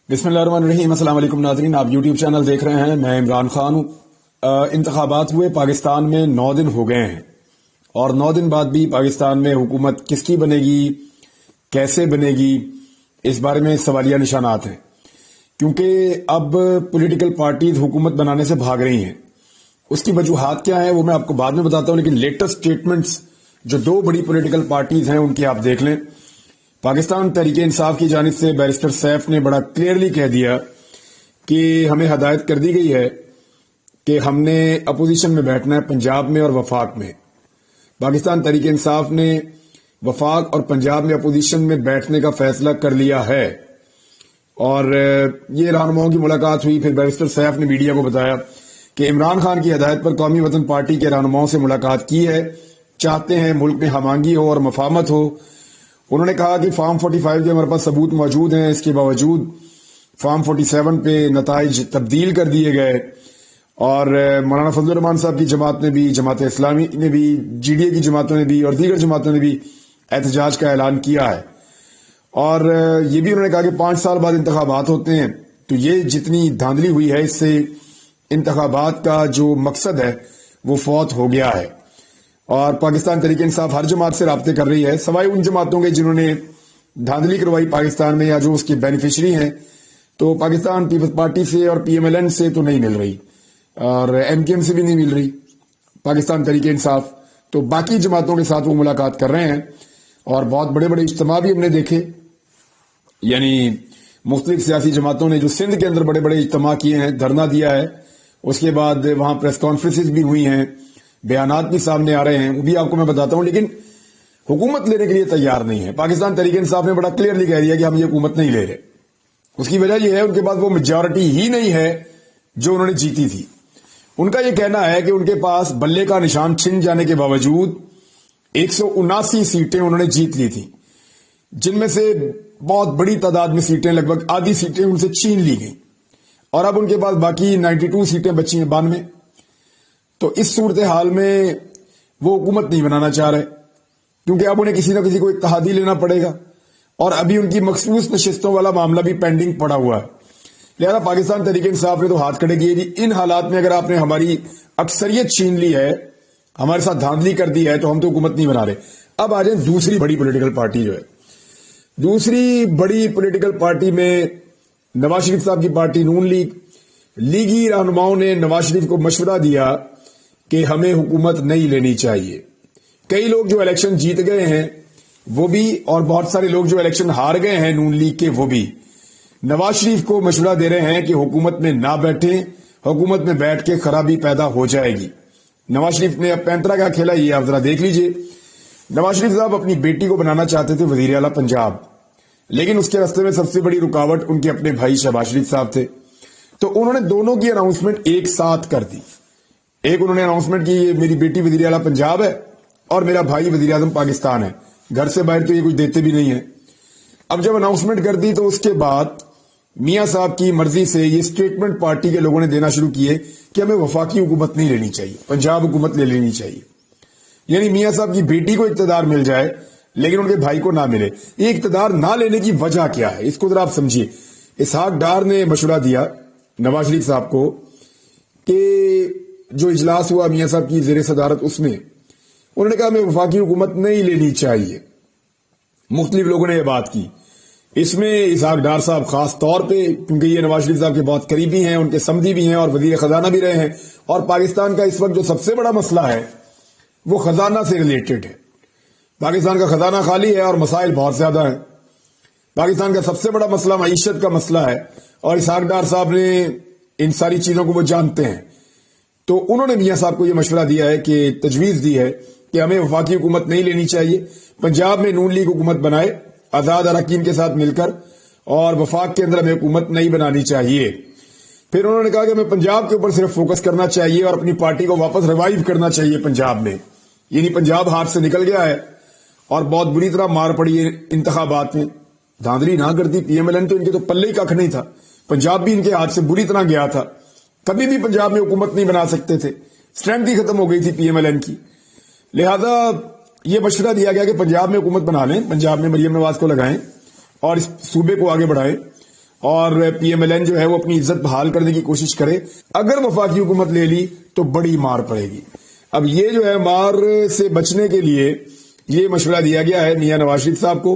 बिस्मिल्लाहिर्रहमानिर्रहीम। अस्सलाम वालेकुम नाज़रीन, आप यूट्यूब चैनल देख रहे हैं। मैं इमरान खान हूँ। इंतखाबात हुए पाकिस्तान में 9 दिन हो गए हैं और 9 दिन बाद भी पाकिस्तान में हुकूमत किसकी बनेगी, कैसे बनेगी, इस बारे में सवालिया निशानात हैं। क्योंकि अब पॉलिटिकल पार्टीज हुकूमत बनाने से भाग रही हैं। उसकी वजूहात क्या है वो मैं आपको बाद में बताता हूँ, लेकिन लेटेस्ट स्टेटमेंट्स जो 2 बड़ी पॉलिटिकल पार्टीज हैं उनकी आप देख लें। पाकिस्तान तहरीक इंसाफ की जानिब से बैरिस्टर सैफ ने बड़ा क्लियरली कह दिया कि हमें हदायत कर दी गई है कि हमने अपोजिशन में बैठना है पंजाब में और वफाक में। पाकिस्तान तहरीक इंसाफ ने वफाक और पंजाब में अपोजिशन में बैठने का फैसला कर लिया है और ये रहनुमाओं की मुलाकात हुई। फिर बैरिस्टर सैफ ने मीडिया को बताया कि इमरान खान की हदायत पर कौमी वतन पार्टी के रहनुमाओं से मुलाकात की है, चाहते हैं मुल्क में हमांगी हो और मफामत हो। उन्होंने कहा कि फार्म 45 के हमारे पास सबूत मौजूद हैं, इसके बावजूद फार्म 47 पे नताइज तब्दील कर दिए गए और मौलाना फजल रहमान साहब की जमात ने भी, जमात इस्लामी ने भी, जीडीए की जमातों ने भी और दीगर जमातों ने भी एहतजाज का ऐलान किया है। और ये भी उन्होंने कहा कि 5 साल बाद इंतखाबात होते हैं, तो ये जितनी धांधली हुई है इससे इंतखाबात का जो मकसद है वो फौत हो गया है। और पाकिस्तान तहरीक इंसाफ हर जमात से राब्ते कर रही है, सवाई उन जमातों के जिन्होंने धांधली करवाई पाकिस्तान में या जो उसके बेनिफिशरी हैं। तो पाकिस्तान पीपल्स पार्टी से और पीएमएलएन से तो नहीं मिल रही और एमकेएम से भी नहीं मिल रही पाकिस्तान तहरीक इंसाफ। तो बाकी जमातों के साथ वो मुलाकात कर रहे हैं और बहुत बड़े बड़े इज्तिमा भी हमने देखे, यानी मुख्तलिफ सियासी जमातों ने जो सिंध के अंदर बड़े बड़े इज्तिमा किए हैं, धरना दिया है, उसके बाद वहां प्रेस कॉन्फ्रेंसेज भी हुई हैं, बयानात भी सामने आ रहे हैं, वो भी आपको मैं बताता हूं। लेकिन हुकूमत लेने के लिए तैयार नहीं है। पाकिस्तान तहरीक इंसाफ ने बड़ा क्लियरली कह दिया कि हम ये हुकूमत नहीं ले रहे। उसकी वजह यह है उनके पास वो मेजॉरिटी ही नहीं है जो उन्होंने जीती थी। उनका यह कहना है कि उनके पास बल्ले का निशान छिन जाने के बावजूद 179 सीटें उन्होंने जीत ली थी, जिनमें से बहुत बड़ी तादाद में सीटें, लगभग आधी सीटें उनसे छीन ली गई और अब उनके पास बाकी 92 सीटें बची हैं, 92। तो इस सूरत हाल में वो हुकूमत नहीं बनाना चाह रहे क्योंकि अब उन्हें किसी न किसी को इत्तेहादी लेना पड़ेगा और अभी उनकी मखसूस नशिस्तों वाला मामला भी पेंडिंग पड़ा हुआ है। लिहाजा पाकिस्तान तहरीक इंसाफ ने तो हाथ खड़े किए जी, इन हालात में अगर आपने हमारी अक्सरियत छीन ली है, हमारे साथ धांधली कर दी है, तो हम तो हुकूमत नहीं बना रहे। अब आ जाए दूसरी बड़ी पॉलिटिकल पार्टी जो है। दूसरी बड़ी पॉलिटिकल पार्टी में नवाज शरीफ साहब की पार्टी नून लीग, लीगी रहनुमाओं ने नवाज शरीफ को मशवरा दिया कि हमें हुकूमत नहीं लेनी चाहिए। कई लोग जो इलेक्शन जीत गए हैं वो भी और बहुत सारे लोग जो इलेक्शन हार गए हैं नून लीग के, वो भी नवाज शरीफ को मशवरा दे रहे हैं कि हुकूमत में ना बैठें, हुकूमत में बैठ के खराबी पैदा हो जाएगी। नवाज शरीफ ने अब पैंतरा क्या खेला ये आप जरा देख लीजिए। नवाज शरीफ साहब अपनी बेटी को बनाना चाहते थे वजीर आला पंजाब, लेकिन उसके रास्ते में सबसे बड़ी रुकावट उनके अपने भाई शहबाज शरीफ साहब थे। तो उन्होंने दोनों की अनाउंसमेंट एक साथ कर दी। एक उन्होंने अनाउंसमेंट की ये मेरी बेटी वजीर आला पंजाब है और मेरा भाई वजीर आजम पाकिस्तान है। घर से बाहर तो ये कुछ देते भी नहीं है। अब जब अनाउंसमेंट कर दी तो उसके बाद मियां साहब की मर्जी से ये स्टेटमेंट पार्टी के लोगों ने देना शुरू किए कि हमें वफाकी हुकूमत नहीं लेनी चाहिए, पंजाब हुकूमत ले लेनी चाहिए। यानी मियां साहब की बेटी को इक्तदार मिल जाए लेकिन उनके भाई को ना मिले। ये इक्तदार ना लेने की वजह क्या है, इसको जरा आप समझिए। इसहाक डार ने मशवरा दिया नवाज शरीफ साहब को कि जो इजलास हुआ मियां साहब की जेर सदारत, उसमें उन्होंने कहा हमें वफाकी हुकूमत नहीं लेनी चाहिए। मुख्तलिफ लोगों ने यह बात की। इसमें इसहाक डार साहब खास तौर पे, क्योंकि ये नवाज शरीफ साहब के बहुत करीबी हैं, उनके समधी भी हैं और वजीर खजाना भी रहे हैं, और पाकिस्तान का इस वक्त जो सबसे बड़ा मसला है वो खजाना से रिलेटेड है। पाकिस्तान का खजाना खाली है और मसाइल बहुत ज्यादा है। पाकिस्तान का सबसे बड़ा मसला मईशत का मसला है और इसहाक डार साहब ने इन सारी चीजों को वो जानते हैं। तो उन्होंने मियां साहब को यह मशवरा दिया है कि तजवीज दी है कि हमें वफाकी हुकूमत नहीं लेनी चाहिए, पंजाब में नून लीग हुकूमत बनाए आजाद अरकान के साथ मिलकर, और वफाक के अंदर हमें हुकूमत नहीं बनानी चाहिए। फिर उन्होंने कहा कि हमें पंजाब के ऊपर सिर्फ फोकस करना चाहिए और अपनी पार्टी को वापस रिवाइव करना चाहिए पंजाब में। यानी पंजाब हाथ से निकल गया है और बहुत बुरी तरह मार पड़ी है इंतखाबात में। धांधली ना करती पीएमएलएन तो इनके तो पल्ले ही कख नहीं था, पंजाब भी इनके हाथ से बुरी तरह गया था। कभी भी पंजाब में हुकूमत नहीं बना सकते थे, स्ट्रेंथ ही खत्म हो गई थी पीएमएलएन की। लिहाजा ये मशवरा दिया गया कि पंजाब में हुकूमत बना लें, पंजाब में मरियम नवाज को लगाएं और इस सूबे को आगे बढ़ाएं اور پی ایم ایل این جو ہے وہ اپنی عزت بحال کرنے کی کوشش کرے. اگر وفاقی حکومت لے لی تو بڑی مار پڑے گی. اب یہ جو ہے مار سے بچنے کے لیے یہ مشورہ دیا گیا ہے میاں نواز شریف صاحب کو،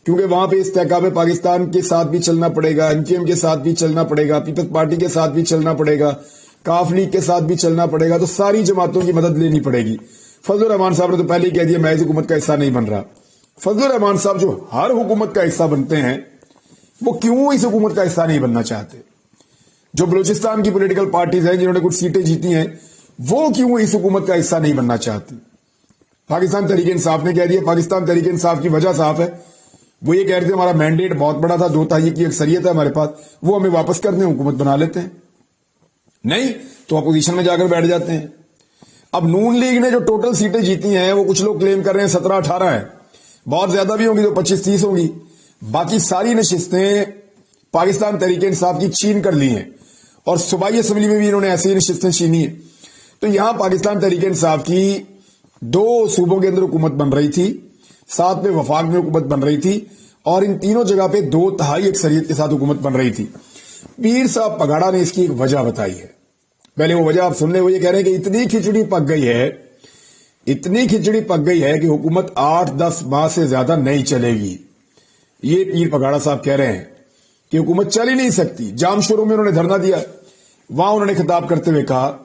کیونکہ وہاں پہ استحکام پاکستان کے ساتھ بھی چلنا پڑے گا، ایم کیو ایم کے ساتھ بھی چلنا پڑے گا، پیپلز پارٹی کے ساتھ بھی چلنا پڑے گا، کاف لیگ کے ساتھ بھی چلنا پڑے گا، تو ساری جماعتوں کی مدد لینی پڑے گی. فضل الرحمان صاحب نے تو پہلے ہی کہہ دیا میں اس حکومت کا حصہ نہیں بن رہا. فضل الرحمان صاحب جو ہر حکومت کا حصہ بنتے ہیں وہ کیوں اس حکومت کا حصہ نہیں بننا چاہتے؟ جو بلوچستان کی پولیٹیکل پارٹیز ہیں جنہوں نے کچھ سیٹیں جیتی ہیں وہ کیوں اس حکومت کا حصہ نہیں بننا چاہتی؟ پاکستان تحریک انصاف نے کہہ دیا. پاکستان تحریک انصاف کی وجہ صاف ہے، وہ یہ کہہ رہے تھے ہمارا مینڈیٹ بہت بڑا تھا، 2/3 کی اکثریت ہے ہمارے پاس، وہ ہمیں واپس کر دیں، حکومت بنا لیتے ہیں. نہیں تو اپوزیشن میں جا کر بیٹھ جاتے ہیں. اب نون لیگ نے جو ٹوٹل سیٹیں جیتی ہیں وہ کچھ لوگ کلیم کر رہے ہیں 17-18 ہے، بہت زیادہ بھی ہوں گی تو 25-30 ہوں گی. باقی ساری نشستیں پاکستان تحریک انصاف کی چھین کر لی ہیں، اور صوبائی اسمبلی میں بھی انہوں نے ایسی نشستیں چھینی ہیں. تو یہاں پاکستان تحریک انصاف کی 2 صوبوں کے اندر حکومت بن رہی تھی، ساتھ میں وفاق میں حکومت بن رہی تھی، اور ان تینوں جگہ پہ 2/3 اکثریت کے ساتھ حکومت بن رہی تھی. پیر صاحب پگاڑا نے اس کی ایک وجہ بتائی ہے. پہلے وہ وجہ آپ سن لیں. وہ یہ کہہ رہے ہیں کہ اتنی کھچڑی پک گئی ہے کہ حکومت 8-10 ماہ سے زیادہ نہیں چلے گی. یہ پیر پگاڑا صاحب کہہ رہے ہیں کہ حکومت چل ہی نہیں سکتی. جام شوروں میں انہوں نے دھرنا دیا، وہاں انہوں نے خطاب کرتے ہوئے کہا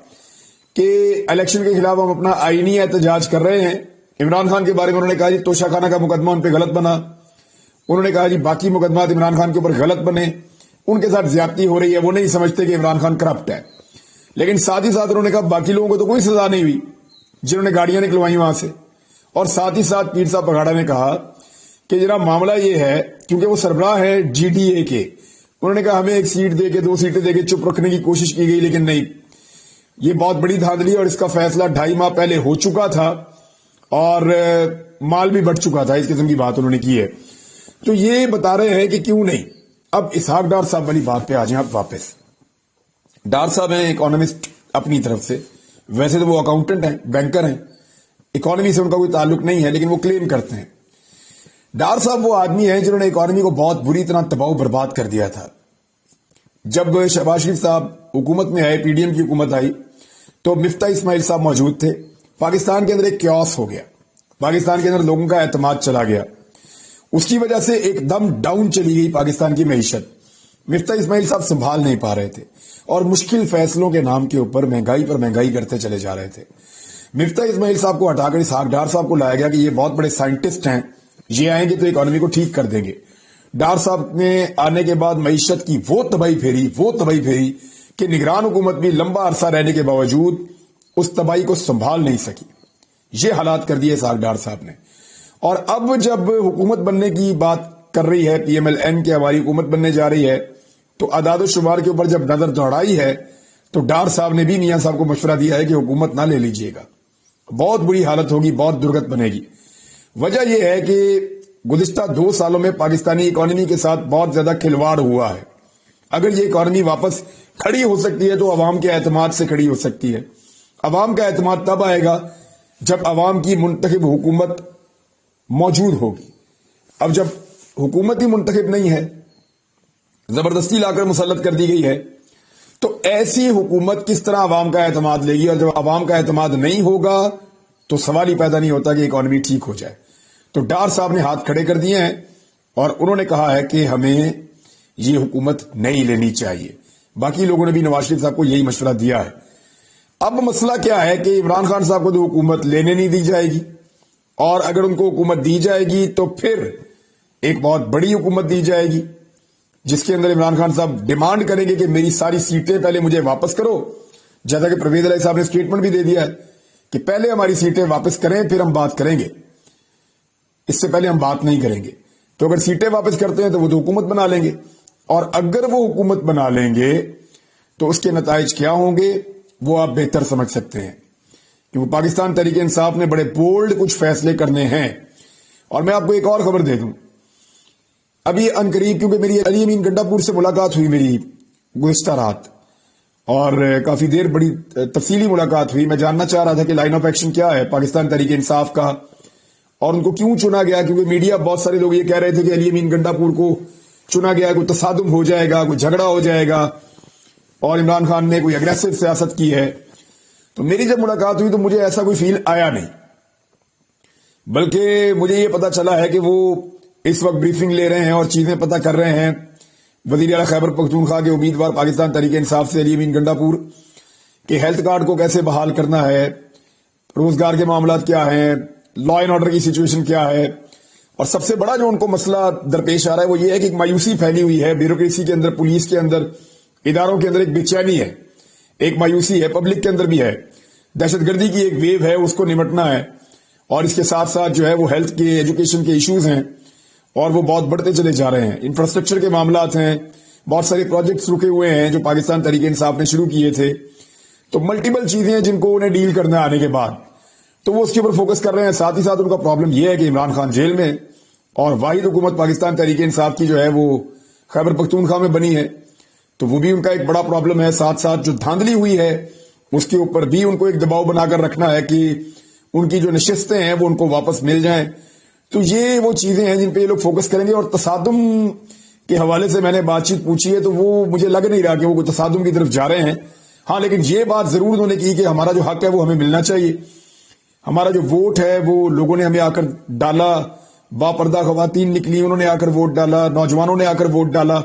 کہ الیکشن کے خلاف ہم اپنا آئینی احتجاج کر رہے ہیں. عمران خان کے بارے میں انہوں نے کہا جی توشہ خانہ کا مقدمہ ان پہ غلط بنا. انہوں نے کہا جی باقی مقدمات عمران خان کے اوپر غلط بنے، ان کے ساتھ زیادتی ہو رہی ہے، وہ نہیں سمجھتے کہ عمران خان کرپٹ ہے. لیکن ساتھ ہی ساتھ انہوں نے کہا باقی لوگوں کو تو کوئی سزا نہیں ہوئی جنہوں نے گاڑیاں نکلوائی وہاں سے. اور ساتھ ہی ساتھ پیر صاحب پگاڑا نے کہا کہ جناب معاملہ یہ ہے، کیونکہ وہ سربراہ ہے جی ڈی اے کے، انہوں نے کہا ہمیں 1 سیٹ دے کے 2 سیٹیں دے کے چپ رکھنے کی کوشش کی گئی، لیکن نہیں، یہ بہت بڑی دھاندلی، اور اس کا فیصلہ 2.5 ماہ پہلے ہو چکا تھا اور مال بھی بڑھ چکا تھا. اس قسم کی بات انہوں نے کی ہے. تو یہ بتا رہے ہیں کہ کیوں نہیں. اب اسحاق ڈار صاحب والی بات پہ آ جائیں آپ واپس. ڈار صاحب ہیں اکانومسٹ اپنی طرف سے، ویسے تو وہ اکاؤنٹنٹ ہیں، بینکر ہیں، اکانومی سے ان کا کوئی تعلق نہیں ہے، لیکن وہ کلیم کرتے ہیں. ڈار صاحب وہ آدمی ہیں جنہوں نے اکانومی کو بہت بری طرح تباہ و برباد کر دیا تھا. جب شہباز شریف صاحب حکومت میں آئے، پی ڈی ایم کی حکومت آئی، تو مفتاح اسماعیل صاحب موجود تھے. پاکستان کے اندر ایک کیوس ہو گیا، پاکستان کے اندر لوگوں کا اعتماد چلا گیا، اس کی وجہ سے ایک دم ڈاؤن چلی گئی پاکستان کی معیشت. مفتاح اسماعیل صاحب سنبھال نہیں پا رہے تھے اور مشکل فیصلوں کے نام کے اوپر مہنگائی پر مہنگائی کرتے چلے جا رہے تھے. مفتاح اسماعیل صاحب کو ہٹا کر اسحاق ڈار صاحب کو لایا گیا کہ یہ بہت بڑے سائنٹسٹ ہیں، یہ آئیں گے تو اکانومی کو ٹھیک کر دیں گے. ڈار صاحب نے آنے کے بعد معیشت کی وہ تباہی پھیری کہ نگران حکومت بھی لمبا عرصہ رہنے کے باوجود اس تباہی کو سنبھال نہیں سکی. یہ حالات کر دیے اسحاق ڈار صاحب نے. اور اب جب حکومت بننے کی بات کر رہی ہے پی ایم ایل این کی ہماری حکومت بننے جا رہی ہے، تو اعداد و شمار کے اوپر جب نظر دوڑائی ہے تو ڈار صاحب نے بھی میاں صاحب کو مشورہ دیا ہے کہ حکومت نہ لے لیجئے گا، بہت بری حالت ہوگی، بہت درگت بنے گی. وجہ یہ ہے کہ گزشتہ 2 سالوں میں پاکستانی اکانومی کے ساتھ بہت زیادہ کھلواڑ ہوا ہے. اگر یہ اکانومی واپس کھڑی ہو سکتی ہے تو عوام کے اعتماد سے کھڑی ہو سکتی ہے. عوام کا اعتماد تب آئے گا جب عوام کی منتخب حکومت موجود ہوگی. اب جب حکومت ہی منتخب نہیں ہے، زبردستی لا کر مسلط کر دی گئی ہے، تو ایسی حکومت کس طرح عوام کا اعتماد لے گی؟ اور جب عوام کا اعتماد نہیں ہوگا تو سوال ہی پیدا نہیں ہوتا کہ اکانومی ٹھیک ہو جائے. تو ڈار صاحب نے ہاتھ کھڑے کر دیے ہیں اور انہوں نے کہا ہے کہ ہمیں یہ حکومت نہیں لینی چاہیے. باقی لوگوں نے بھی نواز شریف صاحب کو یہی مشورہ دیا ہے. اب مسئلہ کیا ہے کہ عمران خان صاحب کو تو حکومت لینے نہیں دی جائے گی، اور اگر ان کو حکومت دی جائے گی تو پھر ایک بہت بڑی حکومت دی جائے گی جس کے اندر عمران خان صاحب ڈیمانڈ کریں گے کہ میری ساری سیٹیں پہلے مجھے واپس کرو. جیسا کہ پرویز الہی صاحب نے اسٹیٹمنٹ بھی دے دیا ہے کہ پہلے ہماری سیٹیں واپس کریں پھر ہم بات کریں گے، اس سے پہلے ہم بات نہیں کریں گے. تو اگر سیٹیں واپس کرتے ہیں تو وہ تو حکومت بنا لیں گے، اور اگر وہ حکومت بنا لیں گے تو اس کے نتائج کیا ہوں گے وہ آپ بہتر سمجھ سکتے ہیں. کیونکہ پاکستان تحریک انصاف نے بڑے بولڈ کچھ فیصلے کرنے ہیں. اور میں آپ کو ایک اور خبر دے دوں، ابھی عنقریب، کیونکہ میری علی امین گنڈا پور سے ملاقات ہوئی میری گزشتہ رات، اور کافی دیر بڑی تفصیلی ملاقات ہوئی. میں جاننا چاہ رہا تھا کہ لائن آف ایکشن کیا ہے پاکستان تحریک انصاف کا، اور ان کو کیوں چنا گیا. کیونکہ میڈیا بہت سارے لوگ یہ کہہ رہے تھے کہ علی امین گنڈا پور کو चुना गया, कोई तसादुम हो जाएगा, कोई झगड़ा हो जाएगा और इमरान खान ने कोई अग्रेसिव सियासत की है। तो मेरी जब मुलाकात हुई तो मुझे ऐसा कोई फील आया नहीं, बल्कि मुझे ये पता चला है कि वो इस वक्त ब्रीफिंग ले रहे हैं और चीजें पता कर रहे हैं वजीर आला खैबर पख्तूनख्वा के उम्मीदवार पाकिस्तान तहरीक इंसाफ से अली अमीन गंडापुर के हेल्थ कार्ड को कैसे बहाल करना है, रोजगार के मामला क्या हैं, लॉ एंड ऑर्डर की सिचुएशन क्या है। और सबसे बड़ा जो उनको मसला दरपेश आ रहा है वो ये है कि एक मायूसी फैली हुई है ब्यूरोक्रेसी के अंदर, पुलिस के अंदर, इदारों के अंदर एक बेचैनी है, एक मायूसी है, पब्लिक के अंदर भी है। दहशतगर्दी की एक वेव है, उसको निमटना है और इसके साथ साथ जो है वो हेल्थ के, एजुकेशन के इश्यूज हैं और वो बहुत बढ़ते चले जा रहे हैं। इंफ्रास्ट्रक्चर के मामलात हैं, बहुत सारे प्रोजेक्ट्स रुके हुए हैं जो पाकिस्तान तहरीक इंसाफ ने शुरू किए थे। तो मल्टीपल चीजें हैं जिनको उन्हें डील करना आने के बाद, तो वो उसके ऊपर फोकस कर रहे हैं। साथ ही साथ उनका प्रॉब्लम यह है कि इमरान खान जेल में और वाहिद हुकूमत पाकिस्तान तहरीक इंसाफ की जो है वो खैबर पख्तूनख्वा में बनी है, तो वो भी उनका एक बड़ा प्रॉब्लम है। साथ साथ जो धांधली हुई है उसके ऊपर भी उनको एक दबाव बनाकर रखना है कि उनकी जो नशिस्तें हैं वो उनको वापस मिल जाएं। तो ये वो चीजें हैं जिन पे ये लोग फोकस करेंगे। और तसादुम के हवाले से मैंने बातचीत पूछी है तो वो मुझे लग नहीं रहा कि वो तसादुम की तरफ जा रहे हैं। हाँ, लेकिन ये बात जरूर उन्होंने की कि हमारा जो हक है वो हमें मिलना चाहिए, हमारा जो वोट है वो लोगों ने हमें आकर डाला, बापर्दा खवातीन निकली, उन्होंने आकर वोट डाला, नौजवानों ने आकर वोट डाला,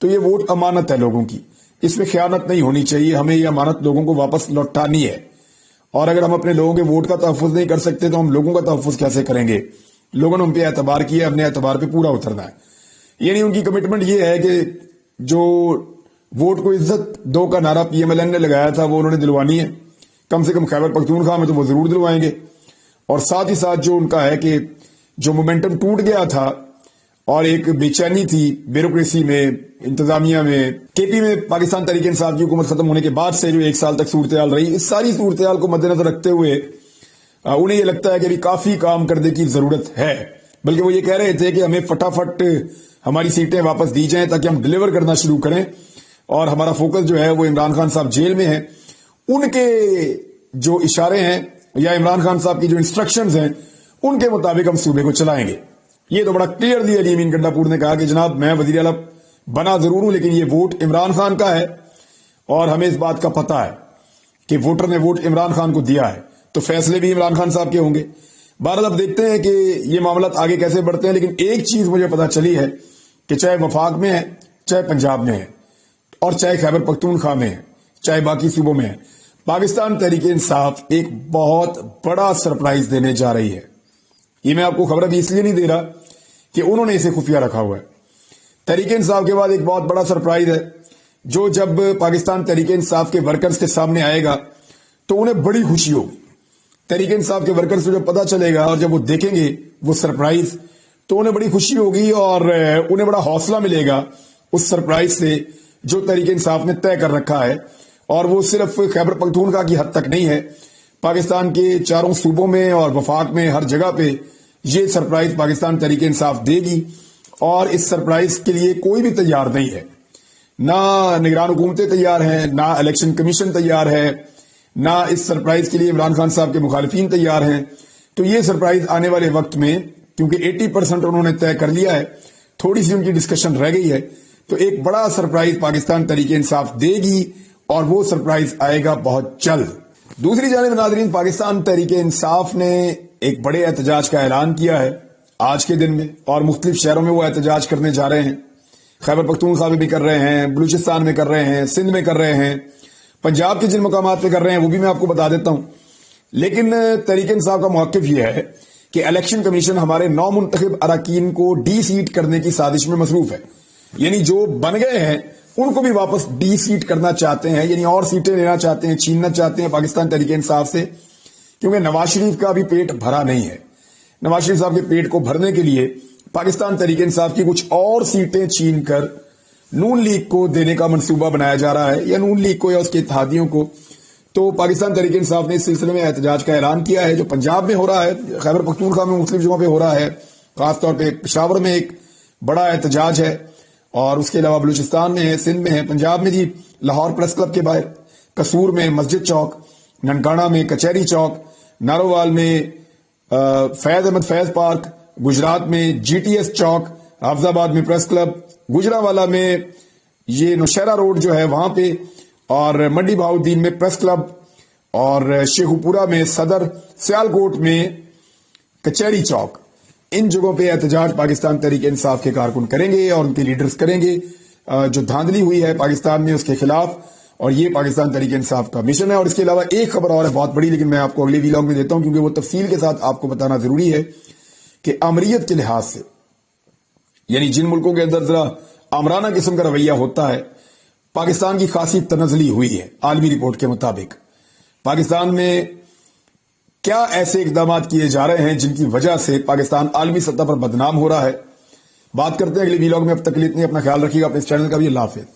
तो ये वोट अमानत है लोगों की, इसमें खयानत नहीं होनी चाहिए, हमें ये अमानत लोगों को वापस लौटानी है। और अगर हम अपने लोगों के वोट का तहफ़्फ़ुज़ नहीं कर सकते तो हम लोगों का तहफ़्फ़ुज़ कैसे करेंगे। लोगों ने उन पर एतबार किया, अपने एतबार पे पूरा उतरना है। यानी उनकी कमिटमेंट ये है कि जो वोट को इज्जत दो का नारा PMLN ने लगाया था वो उन्होंने दिलवानी है, कम से कम खैबर पख्तूनख्वा में तो वो जरूर दिलवाएंगे। और साथ ही साथ जो उनका है कि जो मोमेंटम टूट गया था और एक बेचैनी थी ब्यूरोक्रेसी में, इंतजामिया में, KP में पाकिस्तान तहरीक इंसाफ की हुकूमत खत्म होने के बाद से जो 1 साल तक सूरत हाल रही, इस सारी सूरत हाल को मद्देनजर रखते हुए उन्हें ये लगता है कि अभी काफी काम करने की जरूरत है। बल्कि वो ये कह रहे थे कि हमें फटाफट हमारी सीटें वापस दी जाएं ताकि हम डिलीवर करना शुरू करें और हमारा फोकस जो है वो इमरान खान साहब जेल में है, उनके जो इशारे हैं या इमरान खान साहब की जो इंस्ट्रक्शंस हैं उनके मुताबिक हम सूबे को चलाएंगे। ये तो बड़ा क्लियरली अली अमीन गंडापुर ने कहा कि जनाब मैं वजीर आला बना जरूर हूं लेकिन ये वोट इमरान खान का है और हमें इस बात का पता है कि वोटर ने वोट इमरान खान को दिया है, तो फैसले भी इमरान खान साहब के होंगे। बहरहाल अब देखते हैं कि ये मामला आगे कैसे बढ़ते हैं। लेकिन एक चीज मुझे पता चली है कि चाहे वफाक में है, चाहे पंजाब में है और चाहे खैबर पख्तूनख्वा में है, चाहे बाकी सूबों में है, पाकिस्तान तहरीक इंसाफ एक बहुत बड़ा सरप्राइज देने जा रही है। ये मैं आपको खबर अभी इसलिए नहीं दे रहा कि उन्होंने इसे खुफिया रखा हुआ है। तहरीक इंसाफ के बाद एक बहुत बड़ा सरप्राइज है जो जब पाकिस्तान तहरीक इंसाफ के वर्कर्स के सामने आएगा तो उन्हें बड़ी खुशी होगी। तहरीक इंसाफ के वर्कर्स को जब पता चलेगा और जब वो देखेंगे वो सरप्राइज तो उन्हें बड़ी खुशी होगी और उन्हें बड़ा हौसला मिलेगा उस सरप्राइज से जो तहरीक इंसाफ ने तय कर रखा है। और वो सिर्फ खैबर पख्तूनख्वा की हद तक नहीं है, पाकिस्तान के चारों सूबों में और वफाक में हर जगह पे ये सरप्राइज पाकिस्तान तहरीक इंसाफ देगी। और इस सरप्राइज के लिए कोई भी तैयार नहीं है, ना निगरान हुकूमतें तैयार हैं, ना इलेक्शन कमीशन तैयार है, ना इस सरप्राइज के लिए इमरान खान साहब के मुखालिफिन तैयार हैं। तो ये सरप्राइज आने वाले वक्त में, क्योंकि 80% उन्होंने तय कर लिया है, थोड़ी सी उनकी डिस्कशन रह गई है, तो एक बड़ा सरप्राइज पाकिस्तान तहरीक इंसाफ देगी और वो सरप्राइज आएगा बहुत जल्द। दूसरी जानिब नाज़रीन, पाकिस्तान तहरीक इंसाफ ने एक बड़े एहतजाज का ऐलान किया है आज के दिन में और मुख्तलिफ शहरों में वो एहतजाज करने जा रहे हैं। खैबर पख्तूनख्वा में भी कर रहे हैं, बलूचिस्तान में कर रहे हैं, सिंध में कर रहे हैं, पंजाब के जिन मकामात पे कर रहे हैं वो भी मैं आपको बता देता हूं। लेकिन तहरीक इंसाफ का मौक़िफ़ यह है कि इलेक्शन कमीशन हमारे 9 मुंतखब अरकान को डी सीट करने की साजिश में मसरूफ है। यानी जो बन गए हैं उनको भी वापस डी सीट करना चाहते हैं, यानी और सीटें लेना चाहते हैं, छीनना चाहते हैं पाकिस्तान तहरीक इंसाफ से, क्योंकि नवाज शरीफ का अभी पेट भरा नहीं है। नवाज शरीफ साहब के पेट को भरने के लिए पाकिस्तान तहरीक इंसाफ की कुछ और सीटें छीन कर नून लीग को देने का मंसूबा बनाया जा रहा है, या नून लीग को या उसके इत्तेहादियों को। तो पाकिस्तान तहरीक इंसाफ ने इस सिलसिले में एहतजाज का ऐलान किया है, जो पंजाब में हो रहा है, खैबर पख्तूनख्वा में मुख्तलिफ जगहों पे हो रहा है, खासतौर पर पेशावर में एक बड़ा एहतजाज है और उसके अलावा बलूचिस्तान में है, सिंध में है, पंजाब में जी लाहौर प्रेस क्लब के बाहर, कसूर में मस्जिद चौक, ननकाना में कचहरी चौक, नारोवाल में फैज अहमद फैज पार्क, गुजरात में GTS चौक, हाफजाबाद में प्रेस क्लब, गुजरावाला में ये नौशहरा रोड जो है वहां पे, और मंडी बहाउद्दीन में प्रेस क्लब, और शेखुपुरा में सदर, सियालकोट में कचहरी चौक, इन जगहों पे एहतजाज पाकिस्तान तहरीक इंसाफ के कारकुन करेंगे और उनके लीडर्स करेंगे। जो धांधली हुई है पाकिस्तान में उसके खिलाफ, और ये पाकिस्तान तहरीक इंसाफ का मिशन है। और इसके अलावा एक खबर और है बहुत बड़ी, लेकिन मैं आपको अगले व्लॉग में देता हूं क्योंकि वो तफसील के साथ आपको बताना जरूरी है कि अमरीयत के लिहाज से, यानी जिन मुल्कों के अंदर जरा आमराना किस्म का रवैया होता है, पाकिस्तान की खासी तनजली हुई है। आलमी रिपोर्ट के मुताबिक पाकिस्तान में क्या ऐसे इकदाम किए जा रहे हैं जिनकी वजह से पाकिस्तान आलमी सतह पर बदनाम हो रहा है। बात करते हैं अगले व्लॉग में। अब तक के लिए इतनी, अपना ख्याल रखिएगा, अपने इस चैनल का भी। अल्लाह हाफिज।